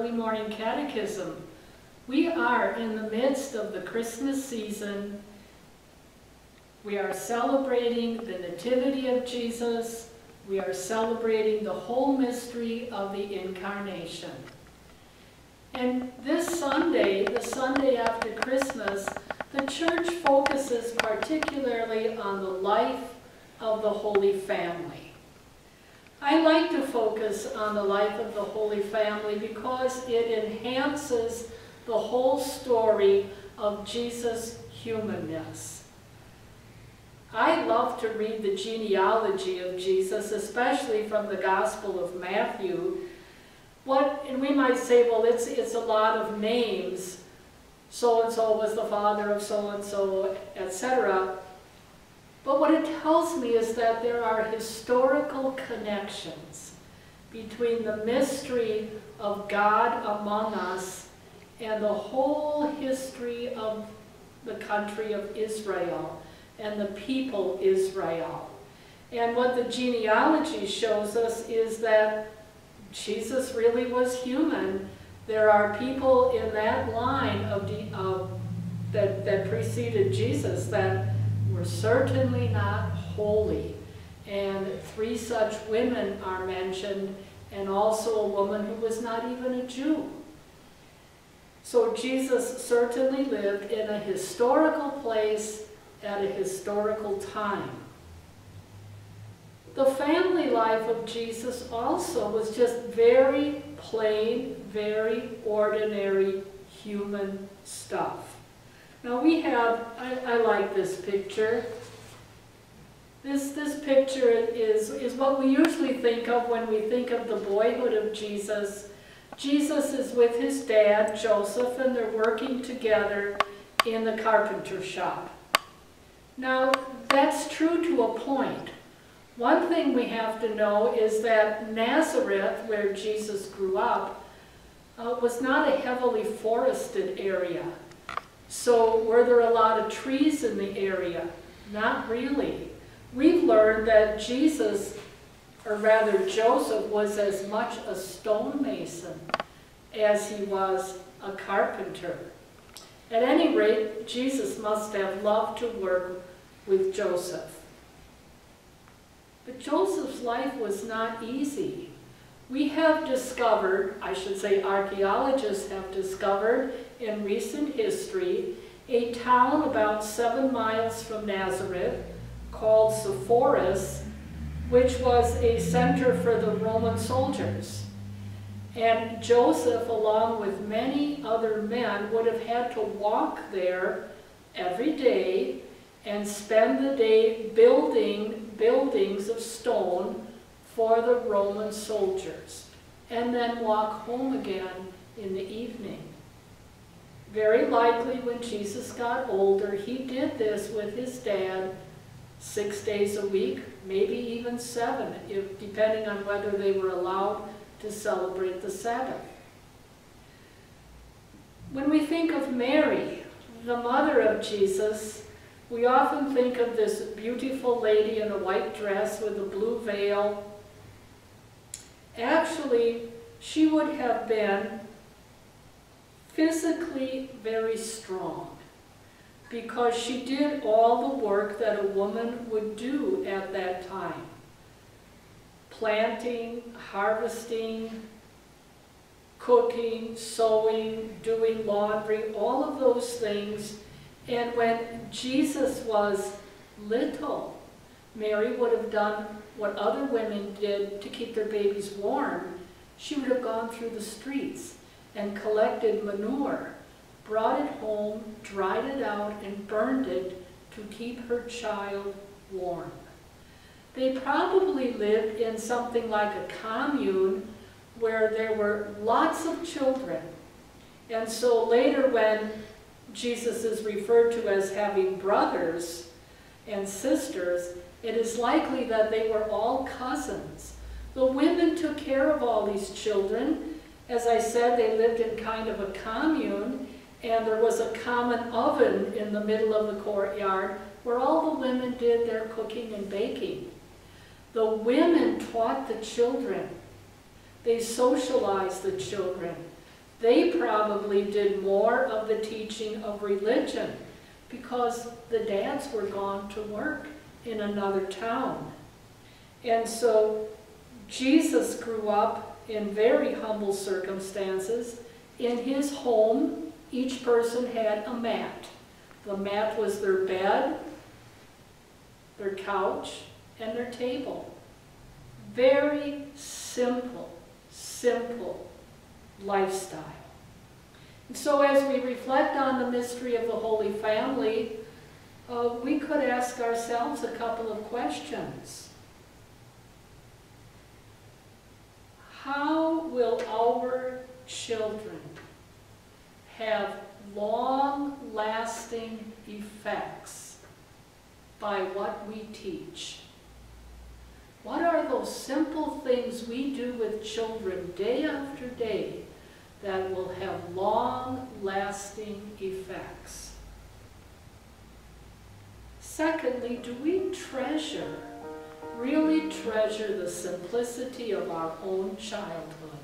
early morning catechism. We are in the midst of the Christmas season. We are celebrating the Nativity of Jesus. We are celebrating the whole mystery of the Incarnation. And this Sunday, the Sunday after Christmas, the Church focuses particularly on the life of the Holy Family. I like to focus on the life of the Holy Family because it enhances the whole story of Jesus' humanness. I love to read the genealogy of Jesus, especially from the Gospel of Matthew. And we might say, well, it's a lot of names. So-and-so was the father of so-and-so, etc. But what it tells me is that there are historical connections between the mystery of God among us and the whole history of the country of Israel and the people Israel. And what the genealogy shows us is that Jesus really was human. There are people in that line that preceded Jesus that were certainly not holy. And 3 such women are mentioned, and also a woman who was not even a Jew. So Jesus certainly lived in a historical place at a historical time. The family life of Jesus also was just very plain, very ordinary human stuff. Now we have, I like this picture. This picture is what we usually think of when we think of the boyhood of Jesus. Jesus is with his dad, Joseph, and they're working together in the carpenter shop. Now, that's true to a point. One thing we have to know is that Nazareth, where Jesus grew up, was not a heavily forested area. So were there a lot of trees in the area? Not really. We've learned that Jesus, or rather Joseph, was as much a stonemason as he was a carpenter. At any rate, Jesus must have loved to work with Joseph. But Joseph's life was not easy. We have discovered, I should say archaeologists have discovered in recent history, a town about 7 miles from Nazareth called Sepphoris, which was a center for the Roman soldiers. And Joseph, along with many other men, would have had to walk there every day and spend the day building buildings of stone for the Roman soldiers, and then walk home again in the evening. Very likely when Jesus got older, he did this with his dad 6 days a week, maybe even 7, depending on whether they were allowed to celebrate the Sabbath. When we think of Mary, the mother of Jesus, we often think of this beautiful lady in a white dress with a blue veil. Actually, she would have been physically very strong because she did all the work that a woman would do at that time. Planting, harvesting, cooking, sewing, doing laundry, all of those things. And when Jesus was little, Mary would have done what other women did to keep their babies warm. She would have gone through the streets and collected manure, brought it home, dried it out, and burned it to keep her child warm. They probably lived in something like a commune where there were lots of children. And so later when Jesus is referred to as having brothers and sisters, it is likely that they were all cousins. The women took care of all these children. As I said, they lived in kind of a commune, and there was a common oven in the middle of the courtyard where all the women did their cooking and baking. The women taught the children. They socialized the children. They probably did more of the teaching of religion because the dads were gone to work in another town. And so Jesus grew up in very humble circumstances. In his home, each person had a mat. The mat was their bed, their couch, and their table. Very simple, simple lifestyle. And so as we reflect on the mystery of the Holy Family, we could ask ourselves a couple of questions. How will our children have long-lasting effects by what we teach? What are those simple things we do with children day after day that will have long-lasting effects? Secondly, do we treasure, really treasure the simplicity of our own childhood?